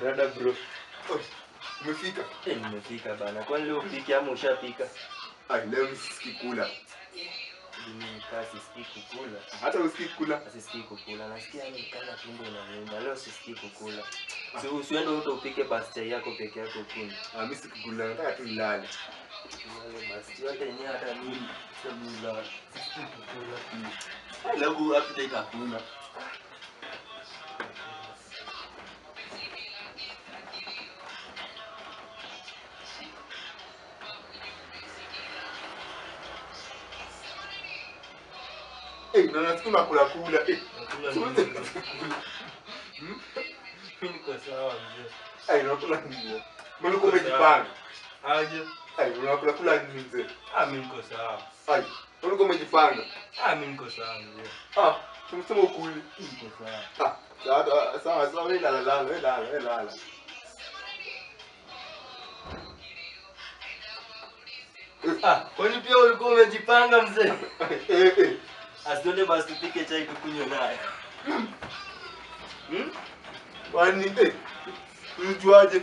Rada bro. Umefika? Nimefika bana. Kwani leo upike ama ushapika? Leo msiki kula. Mimi kasi sisikii kukula. Hata usikii kula? Sisikii kukula. Nasikia ni kama tumbo inaniuma. Leo sisikii kukula. Si usiende wote upike basi chai yako peke yako kunywa. Mimi sikukula, nataka tu nilale. Nilale basi. Yote yenyewe hata mimi sema kukula. Leo appetite hakuna. Na nasikuna kula. Mimi niko sawa mzee. Unakula nini? Mbona uko umejipanga? Aje. Unakula nini mzee? Mimi niko sawa. Mbona uko umejipanga? Mimi niko sawa mzee. Tumsema ukuli. Niko sawa. Sawa, wewe lala. Kwani pia ulikuwa umejipanga mzee? Asiende basi tupike chai tukunywe naye. Kwani unajuaje?